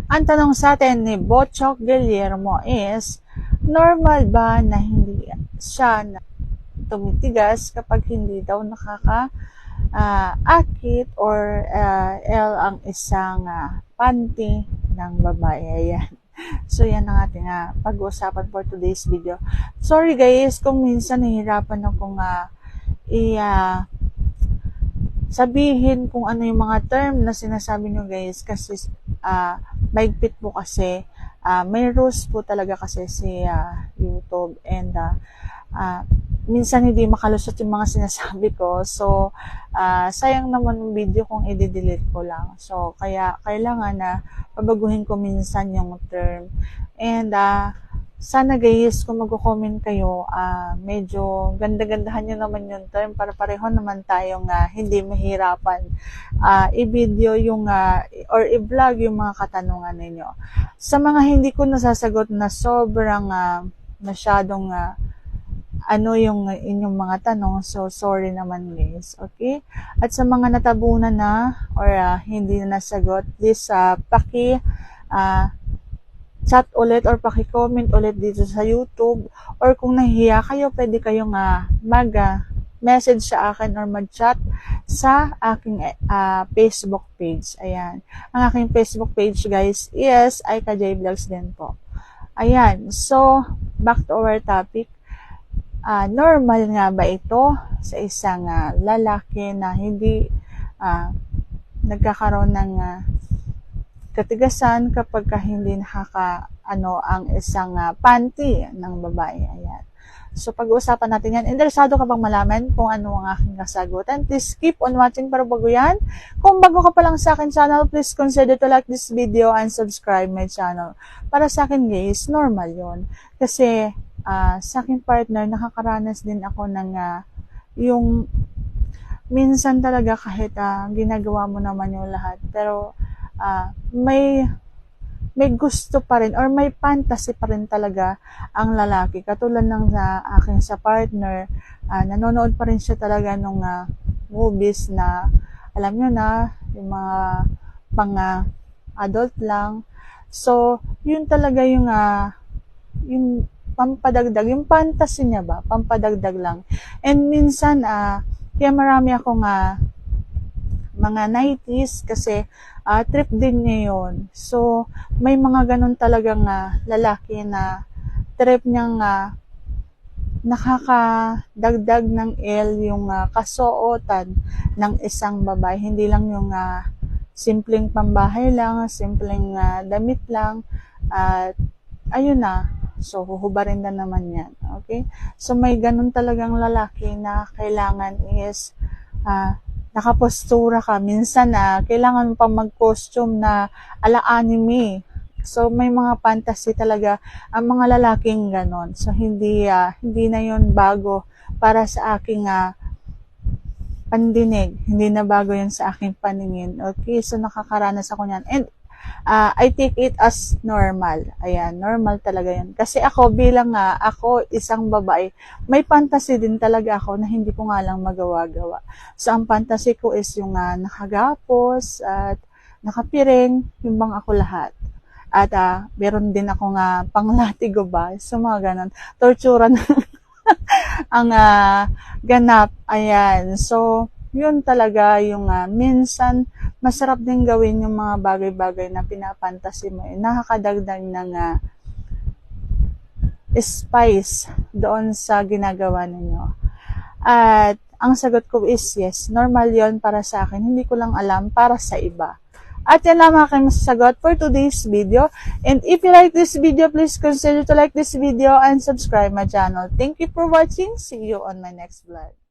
Ang tanong sa atin ni Bochok Guillermo is, normal ba na hindi siya tumitigas kapag hindi daw akit or L ang isang panty ng babae? Ayan. So, yan ang ating pag-uusapan for today's video. Sorry guys, kung minsan nahihirapan akong sabihin kung ano yung mga term na sinasabi nyo guys, kasi maigpit po kasi, may rules po talaga kasi si YouTube, and minsan hindi makalusot yung mga sinasabi ko. So, sayang naman yung video kung i-delete ko lang. So, kaya kailangan na pabaguhin ko minsan yung term. And, sana guys, kung mag-comment kayo, medyo ganda-gandahan nyo naman yung term para pareho naman tayong hindi mahirapan i-video yung or i-vlog yung mga katanungan ninyo. Sa mga hindi ko nasasagot na sobrang masyadong yung inyong mga tanong, so sorry naman guys, okay? At sa mga natabunan na or hindi na nasagot, please chat ulit or paki-comment ulit dito sa YouTube, or kung nahihiya kayo, pwede kayong mag-message sa akin or mag-chat sa aking Facebook page. Ayan. Ang aking Facebook page guys is Aika J Vlogs din po. Ayan. So, back to our topic. Normal nga ba ito sa isang lalaki na hindi nagkakaroon ng katigasan kapag hindi ang isang panty ng babae? Ayan. So, pag-uusapan natin yan. Interesado ka bang malaman kung ano ang aking kasagutan? Please keep on watching para bago yan. Kung bago ka pa lang sa akin channel, please consider to like this video and subscribe my channel. Para sa akin guys, normal yon. Kasi, sa aking partner, nakakaranas din ako ng yung minsan talaga kahit ginagawa mo naman yung lahat, pero may gusto pa rin or may fantasy pa rin talaga ang lalaki. Katulad ng aking sa partner, nanonood pa rin siya talaga ng movies na alam nyo na, yung mga pang adult lang. So, yun talaga yung pampadagdag, yung fantasy niya ba, pampadagdag lang. And minsan, kaya marami akong mga 90s kasi trip din niya yun. So, may mga ganun talagang lalaki na trip niyang nakakadagdag ng L yung kasuotan ng isang babae. Hindi lang yung simpleng pambahay lang, simpleng damit lang, ayun na. So, huhubarin na naman yan. Okay? So, may ganun talagang lalaki na kailangan is nakapostura ka. Minsan kailangan mo pa mag-costume na ala anime. So, may mga fantasy talaga ang mga lalaking ganon. So, hindi na yon bago para sa aking pandinig. Hindi na bago yun sa aking paningin. Okay? So, nakakaranas ako niyan. And, I take it as normal. Ayan, normal talaga yan. Kasi ako bilang ako isang babae, may fantasy din talaga ako na hindi ko nga lang magawa-gawa. So, ang fantasy ko is yung nakagapos at nakapiring, yung bang ako lahat. At meron din ako panglatigo ba? So, mga ganon. Torturan ang ganap. Ayan. So, yun talaga yung minsan masarap din gawin yung mga bagay-bagay na pinapantasi mo. Nakakadagdag ng spice doon sa ginagawa ninyo. At ang sagot ko is yes, normal yon para sa akin. Hindi ko lang alam para sa iba. At yan lang aking masasagot for today's video. And if you like this video, please consider to like this video and subscribe my channel. Thank you for watching. See you on my next vlog.